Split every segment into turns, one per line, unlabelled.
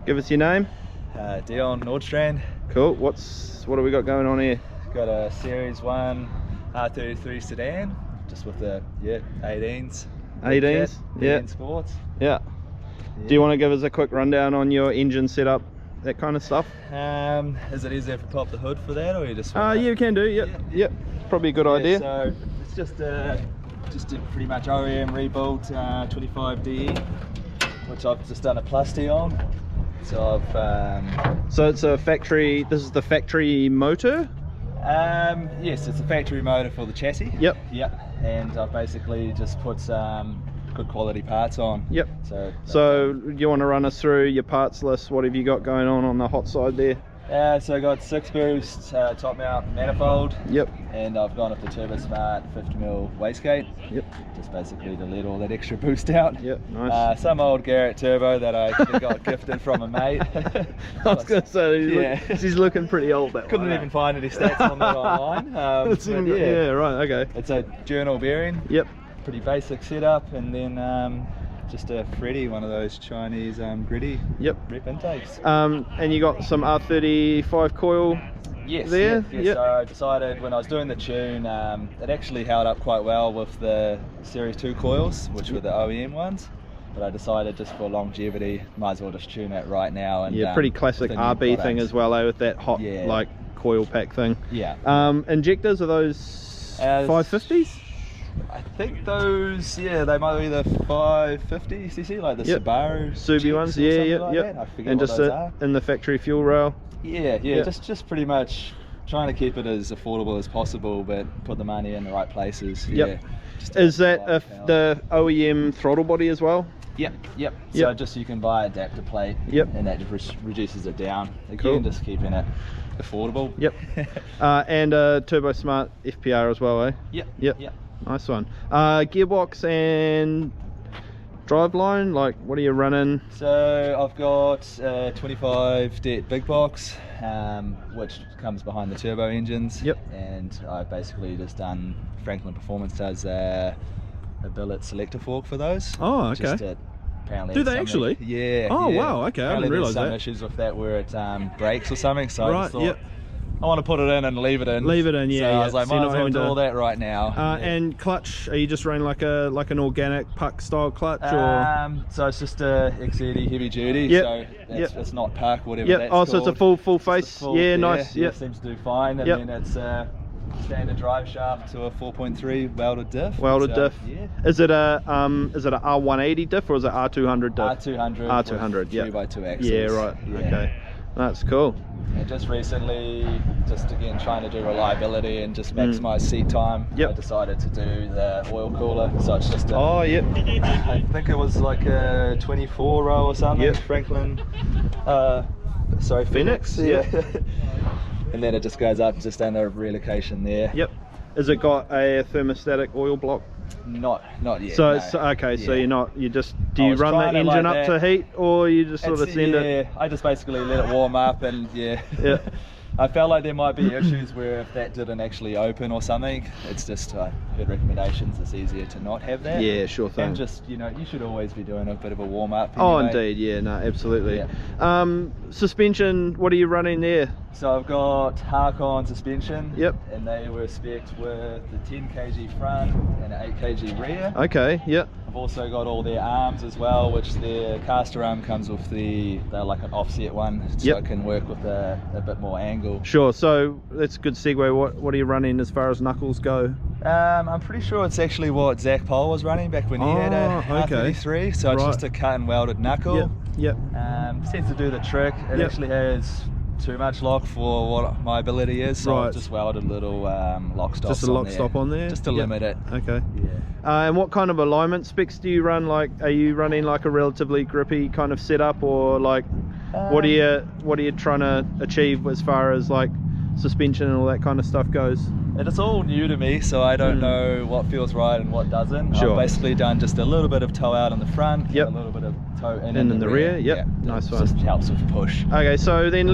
Give us your name.
Dion, Nordstrand.
Cool. What have we got going on here?
Got a Series 1 R33 sedan, just with the 18s.
18s, yeah.
Dion Sports.
Yeah. Do you want to give us a quick rundown on your engine setup, that kind of stuff?
Is it easier if we pop the hood for that, or you just?
Yeah, you can do. Yep. Yep. Probably a good idea.
So it's just a pretty much OEM rebuilt 25DE, which I've just done a plus T on. So I've
so it's a factory. This is the factory motor.
Yes, it's a factory motor for the chassis.
Yep.
Yep. And I've basically just put some good quality parts on.
Yep.
So
you want to run us through your parts list? What have you got going on the hot side there?
So I got 6 boost top mount manifold.
Yep.
And I've gone with the Turbo Smart 50mm wastegate.
Yep.
Just basically to let all that extra boost out.
Yep. Nice.
Some old Garrett turbo that I actually got gifted from a mate.
I was going to say, he's looking pretty old. That
couldn't even find any stats on that online.
Yeah. Right. Okay.
It's a journal bearing.
Yep.
Pretty basic setup, and then just a Freddy, one of those Chinese gritty rep intakes.
And you got some R35 coil.
Yes,
there.
Yes. So I decided when I was doing the tune, it actually held up quite well with the Series 2 coils, which were the OEM ones. But I decided just for longevity, might as well just tune it right now. And
pretty classic RB thing as well, with that hot like coil pack thing.
Yeah.
Injectors, are those 550s?
I think those, they might be the 550cc, like the
Subi ones.
I forget
and
what
just
those are.
In the factory fuel rail.
Just pretty much trying to keep it as affordable as possible, but put the money in the right places.
Is that the OEM throttle body as well?
Yep. So just you can buy adapter plate. And that just reduces it down. Again, just keeping it affordable.
And Turbo Smart FPR as well, eh?
Yep.
Nice one. Gearbox and driveline, like what are you running?
So I've got 25 det big box, which comes behind the turbo engines. And I've basically just done, Franklin Performance does a billet selector fork for those.
Oh, okay.
Apparently
do they actually?
Yeah.
Oh, wow. Okay, I didn't realise that.
Some issues with that where it breaks or something. So I just thought, I want to put it in and leave it in.
Leave it in,
So I was like, might as well do all that right now.
And clutch, are you just running like an organic puck style clutch, or?
So it's just a XED heavy duty. So it's not puck, whatever that's called.
So it's a full face. Nice.
It seems to do fine. And then it's standard drive shaft to a 4.3 welded diff.
Diff. Yeah. Is it a R180 diff or is it R200 diff?
R200.
R200.
3x2 axles.
Yeah. Right. Yeah. Okay. That's cool.
And just recently, just again trying to do reliability and just maximize seat time, I decided to do the oil cooler. So it's just I think it was like a 24 row or something. Franklin. Phoenix. And then it just goes up just under relocation there.
Has it got a thermostatic oil block?
Not yet.
So do you run the engine up to heat, or you just sort of send it?
I just basically let it warm up, and I felt like there might be issues where if that didn't actually open or something, it's just heard recommendations, it's easier to not have that.
Yeah, sure thing.
And just, you should always be doing a bit of a warm up.
Oh, indeed, yeah, no, absolutely. Suspension, what are you running there?
So I've got Harkon suspension.
And
they were spec'd with the 10 kg front and an 8 kg rear.
Okay,
I've also got all their arms as well, which their caster arm comes with they're like an offset one, so it can work with a bit more angle.
Sure, so that's a good segue. What are you running as far as knuckles go?
I'm pretty sure it's actually what Zach Pohl was running back when he had a R33, so it's just a cut and welded knuckle. Seems to do the trick. It actually has too much lock for what my ability is, so I've just welded a little lock stop.
Just a lock stop on there?
Just to limit it.
Okay. And what kind of alignment specs do you run? Like, are you running like a relatively grippy kind of setup, or like what are you trying to achieve as far as like suspension and all that kind of stuff goes?
And it's all new to me, so I don't know what feels right and what doesn't. I've basically done just a little bit of toe out on the front, a little bit of toe in the rear.
Nice one.
Just helps with push.
Okay, so then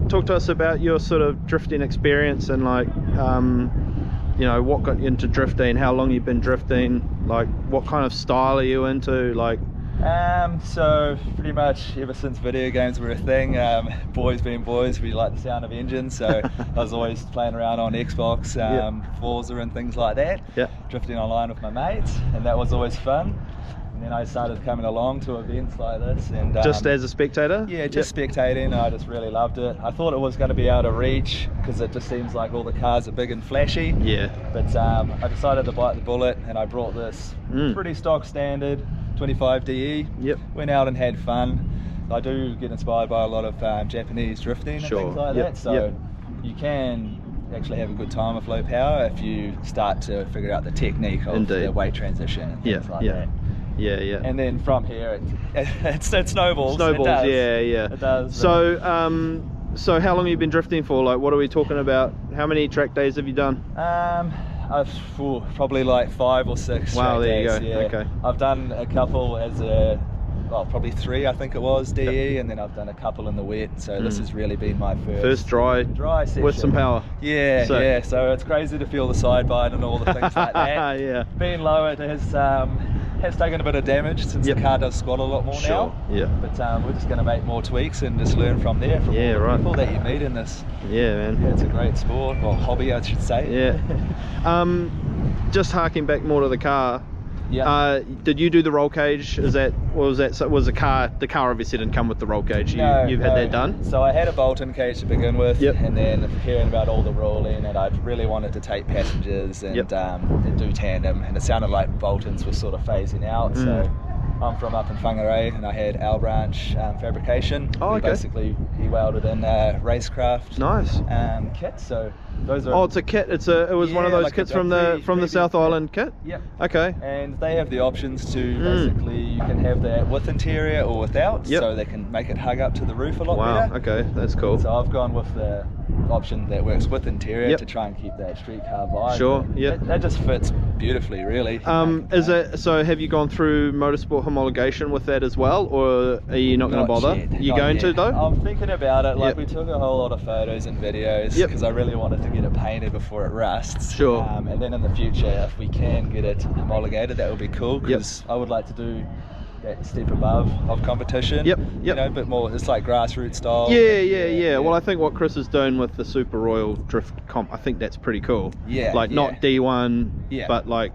talk to us about your sort of drifting experience and like what got you into drifting, how long you've been drifting, like what kind of style are you into, like
So pretty much ever since video games were a thing, boys being boys, we like the sound of engines, so I was always playing around on Xbox, Forza and things like that, drifting online with my mates, and that was always fun. And then I started coming along to events like this, and
just as a spectator?
Yeah, just spectating. I just really loved it. I thought it was going to be out of reach because it just seems like all the cars are big and flashy.
Yeah.
But I decided to bite the bullet, and I brought this pretty stock standard 25 DE. Went out and had fun. I do get inspired by a lot of Japanese drifting and things like that, so you can actually have a good time with low power if you start to figure out the technique of the weight transition and things like that. And then from here it snowballs. It does. It does.
So so how long have you been drifting for? Like, what are we talking about? How many track days have you done?
I've probably like 5 or 6
wow,
track
there
days.
you go. Okay.
I've done a couple as a probably 3 I think it was DE, and then I've done a couple in the wet, so this has really been my first
dry
session
with some power.
So it's crazy to feel the side bite and all the things like that. Being low, it has taken a bit of damage since the car does squat a lot more now. But we're just going to make more tweaks and just learn from there, from all the people that you meet in this.
Man.
It's a great sport, or hobby I should say.
Just harking back more to the car. Did you do the roll cage? Was the car obviously didn't come with the roll cage? You've had that done?
So I had a bolt-in cage to begin with, and then hearing about all the rolling, and I really wanted to take passengers and do tandem, and it sounded like bolt-ins were sort of phasing out. So I'm from up in Whangarei, and I had Al Branch Fabrication. Basically he welded in racecraft kit. So those are
it's a kit. It was one of those kits from the South Island kit. Okay.
And they have the options to basically, you can have that with interior or without, so they can make it hug up to the roof a lot better. Okay, that's cool. So I've gone with the option that works with interior to try and keep that street car vibe. That just fits beautifully, really.
So have you gone through motorsport homologation with that as well, or are you not going to bother? You're going to though?
I'm thinking about it. Like we took a whole lot of photos and videos because I really wanted to get it painted before it rusts. And then in the future, if we can get it homologated, that would be cool, because I would like to do that step above of competition. You know, a bit more, it's like grassroots style. Well, I think what Chris is doing with the Super Royal Drift Comp, I think that's pretty cool. Not D1, but like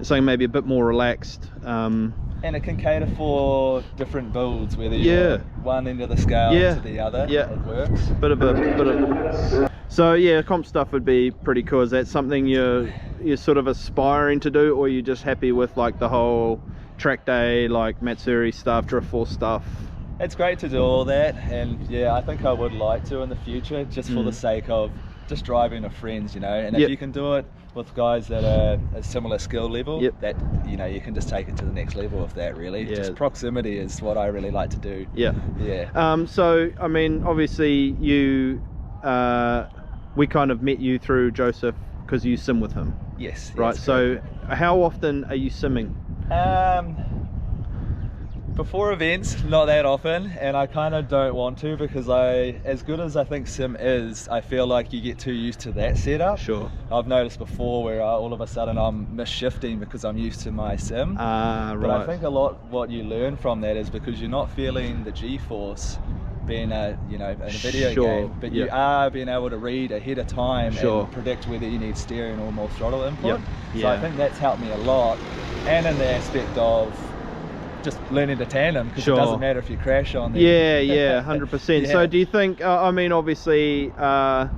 something maybe a bit more relaxed. And it can cater for different builds, whether you're one end of the scale to the other. It works. So
comp stuff would be pretty cool. Is that something you're sort of aspiring to do, or are you just happy with like the whole track day, like Matsuri stuff, Drift Force stuff?
It's great to do all that, and I think I would like to in the future, just for the sake of just driving with friends, you know. And if you can do it with guys that are a similar skill level, that you can just take it to the next level with that, really. Just proximity is what I really like to do.
So I mean, obviously we kind of met you through Joseph because you sim with him. Right. So how often are you simming?
Before events, not that often, and I kind of don't want to, because as good as I think sim is, I feel like you get too used to that setup. I've noticed before where all of a sudden I'm misshifting because I'm used to my sim. But I think a lot what you learn from that is because you're not feeling the G-force being in a video game, but you are being able to read ahead of time and predict whether you need steering or more throttle input. So I think that's helped me a lot, and in the aspect of just learning to tandem, because it doesn't matter if you crash on them.
100%. So do you think, I mean, obviously the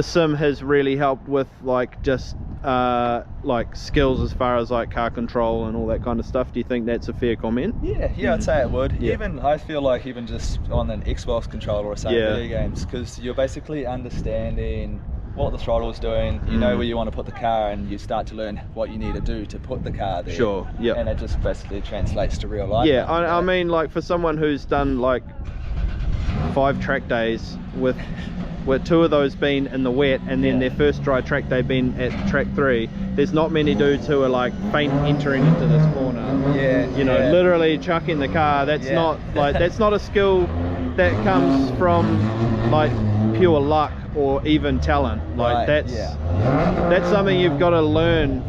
sim has really helped with like just like skills as far as like car control and all that kind of stuff. Do you think that's a fair comment?
I'd say it would. Even I feel like even just on an Xbox controller or some video games, because you're basically understanding what the throttle is doing, you know where you want to put the car, and you start to learn what you need to do to put the car there. And it just basically translates to real life.
I mean, like for someone who's done like 5 track days with 2 of those being in the wet, and then their first dry track day being at track 3, there's not many dudes who are like faint entering into this corner. Literally chucking the car. That's not like that's not a skill that comes from like pure luck or even talent. Like that's something you've got to learn,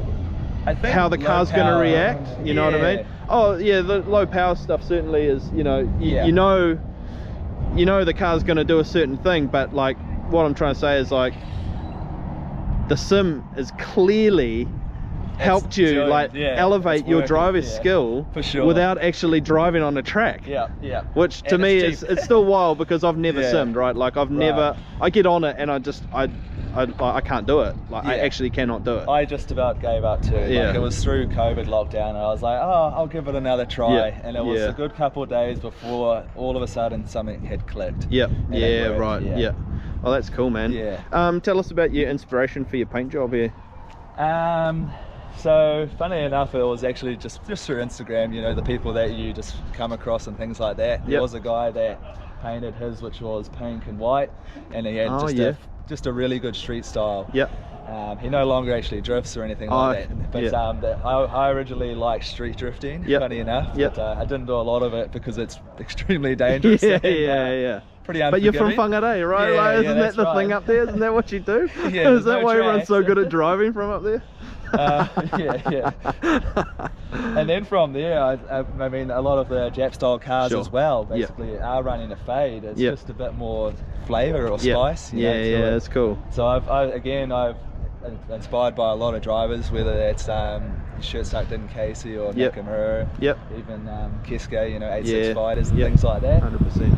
how the car's going to react. You know what I mean? Oh yeah, the low power stuff certainly is, you know, you know the car's going to do a certain thing, but like what I'm trying to say is like the sim is clearly helped you elevate your driver's skill
for sure,
without actually driving on a track. Which to me is, it's still wild, because I've never simmed, right? Like I've never, I get on it and I can't do it. Like I actually cannot do it.
I just about gave up too. Like it was through COVID lockdown and I was like, oh, I'll give it another try. And it was a good couple of days before all of a sudden something had clicked.
Right. Oh, that's cool, man. Tell us about your inspiration for your paint job here.
So funny enough, it was actually just through Instagram, you know, the people that you just come across and things like that. There was a guy that painted his, which was pink and white, and he had just a really good street style. He no longer actually drifts or anything like that, but I originally liked street drifting, funny enough, but I didn't do a lot of it because it's extremely dangerous. Pretty unforgiving.
But you're from Whangarei, right? Like, isn't that the thing up there? Isn't that what you do? Is that why everyone's so good at driving from up there?
And then from there, I mean, a lot of the Jap style cars as well basically are running a fade. It's just a bit more flavour or spice.
That's cool.
So I've inspired by a lot of drivers, whether that's Shirt Sucked In Casey or Nakamura, even Keska, you know, 86 fighters and things like that.
100%.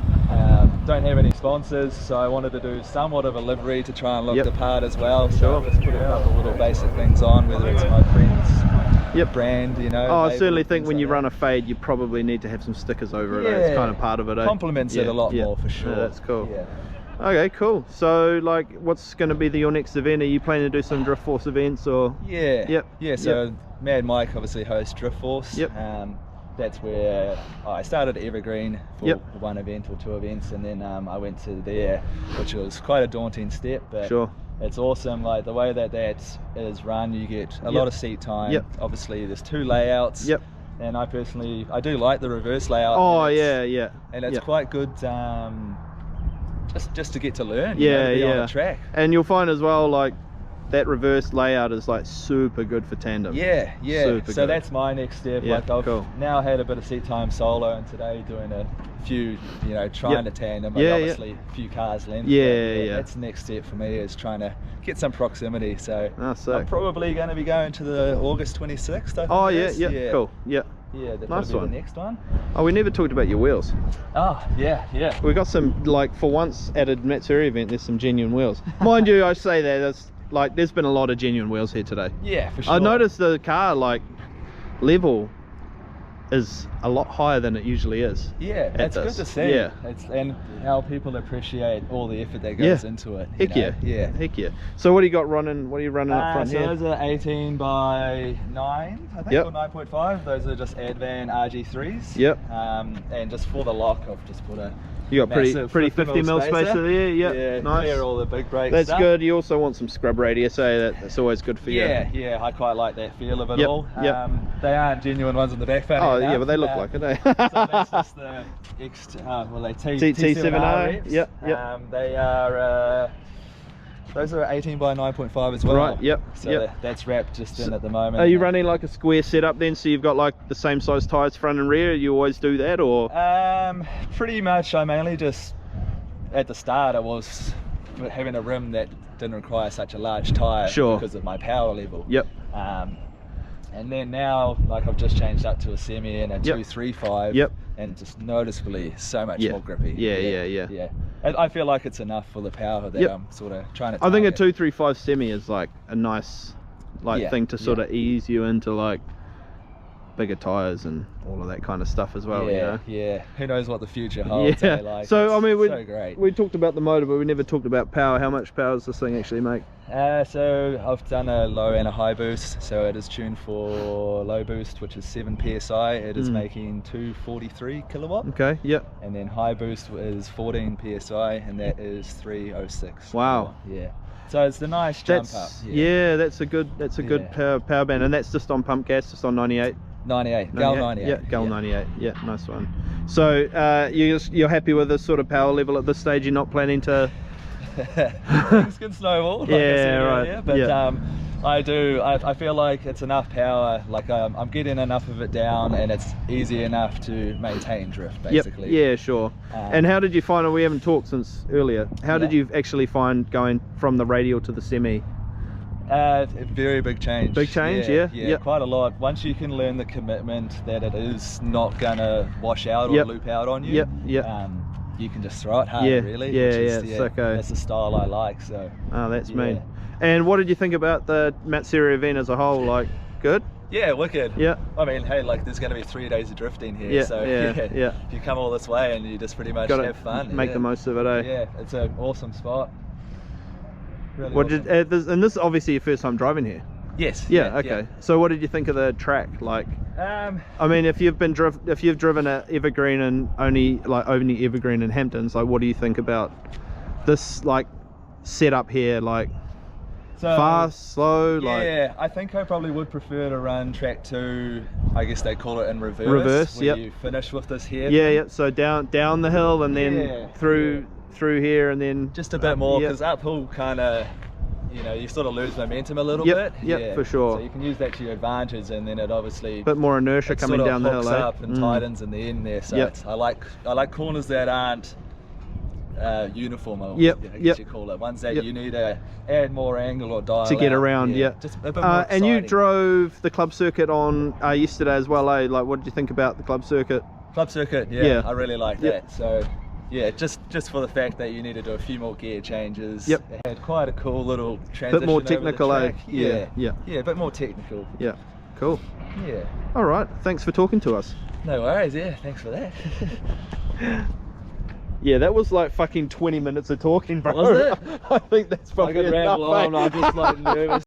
Don't have any sponsors, so I wanted to do somewhat of a livery to try and look the part as well. So just put a couple little basic things on, whether it's my friend's brand, you know.
Oh, I certainly think when you run a fade, you probably need to have some stickers over it. It's kind of part of it.
Complements it a lot more for sure.
That's cool. Okay, cool. So, like, what's going to be your next event? Are you planning to do some Drift Force events or?
So Mad Mike obviously hosts Drift Force. That's where I started at Evergreen for one event or two events, and then I went to there, which was quite a daunting step, but it's awesome. Like the way that is run, you get a lot of seat time. Obviously there's two layouts, and I do like the reverse layout. And it's quite good just to get to learn, you know, to be on the track. And
you'll find as well, like, that reverse layout is like super good for tandem.
So that's my next step. Like I've now had a bit of seat time solo, and today doing a few, you know, trying to tandem, but obviously a few cars length. That's the next step for me, is trying to get some proximity. So I'm probably going to be going to the August 26th, I think.
Cool.
Nice one. The next one.
Oh, we never talked about your wheels. We got some, like, for once at a Matsuri event, there's some genuine wheels. Mind you, I say that there's been a lot of genuine wheels here today.
For sure.
I noticed the car, like, level is a lot higher than it usually is.
That's good to see. And how people appreciate all the effort that goes into it.
Heck yeah. So what do you got running? What are you running up front here?
So those are 18 by 9, I think, or 9.5. Those are just Advan RG3s. And just for the lock, I've just put a
You got pretty 50 mil spacer there.
Yeah,
nice.
Clear all the big brakes.
That's good. You also want some scrub radius, so that's always good for you.
Yeah, I quite like that feel of it all. They aren't genuine ones on the back, funny enough,
but they look like it, eh?
So that's just the T7R. They are. Those are 18 by 9.5 as well.
Right,
So that's wrapped just in at the moment.
Are you running like a square setup then, so you've got like the same size tyres front and rear? You always do that, or?
Pretty much. I mainly just, at the start, I was having a rim that didn't require such a large tyre because of my power level. And then now, like, I've just changed up to a semi and a 235, and just noticeably so much more grippy. Yeah. I feel like it's enough for the power that I'm sort of trying to target.
I think a 235 semi is like a nice thing to sort of ease you into like bigger tires and all of that kind of stuff as well.
Who knows what the future holds. Like,
so I mean,
so great.
We talked about the motor, but we never talked about power. How much power does this thing actually make?
So I've done a low and a high boost, so it is tuned for low boost, which is 7 psi. It is making 243 kilowatt. And then high boost is 14 psi, and that is 306.
Wow.
So it's the nice jump up.
That's a good power band, and that's just on pump gas, just on 98.
98, Gal 98.
Gal 98. Nice one. So you're happy with this sort of power level at this stage? You're not planning to?
Things can snowball, like I said earlier, but I do. I feel like it's enough power, like I'm getting enough of it down and it's easy enough to maintain drift, basically.
Yep. Yeah, sure. And how did you find it? We haven't talked since earlier. How did you actually find going from the radial to the semi?
A very big change.
Big change, yeah.
Yep. Quite a lot. Once you can learn the commitment that it is not gonna wash out or loop out on you. You can just throw it hard, really. That's the style I like. So.
Oh, that's mean. And what did you think about the Matsuria event as a whole? Like, good?
Yeah, wicked.
Yeah.
I mean, hey, like, there's going to be 3 days of drifting here, so if you come all this way and you just pretty much have fun.
Make the most of it, eh?
Yeah, it's an awesome spot. Really
what
awesome.
And this is obviously your first time driving here.
Yes.
Yeah. Okay. So what did you think of the track? Like, I mean, if you've driven at Evergreen and only Evergreen and Hamptons, like, what do you think about this like setup here? Like, so, fast, slow,
yeah, I think I probably would prefer to run track 2, I guess they call it in reverse, where you finish with this here.
Yeah, so down the hill and then through here and then
just a bit more, because uphill kind of, you know, you sort of lose momentum a little bit.
Yeah, for sure.
So you can use that to your advantage, and then it obviously
a bit more inertia coming
sort of
down the hill,
up and tightens in the end there. So it's, I like corners that aren't uniform, or I guess you call it, ones that you need to add more angle or dial
to get around.
Just a bit more
and you drove the club circuit on yesterday as well, eh? Like, what did you think about the club circuit?
Club circuit, I really like that. So yeah, just for the fact that you need to do a few more gear changes. It had quite a cool little transition.
Bit more technical, eh?
Yeah, a bit more technical.
Yeah, cool.
Yeah.
All right, thanks for talking to us.
No worries, thanks for that.
Yeah, that was like fucking 20 minutes of talking, bro.
Was it?
I think that's probably enough,
ramble on, I'm just like nervous.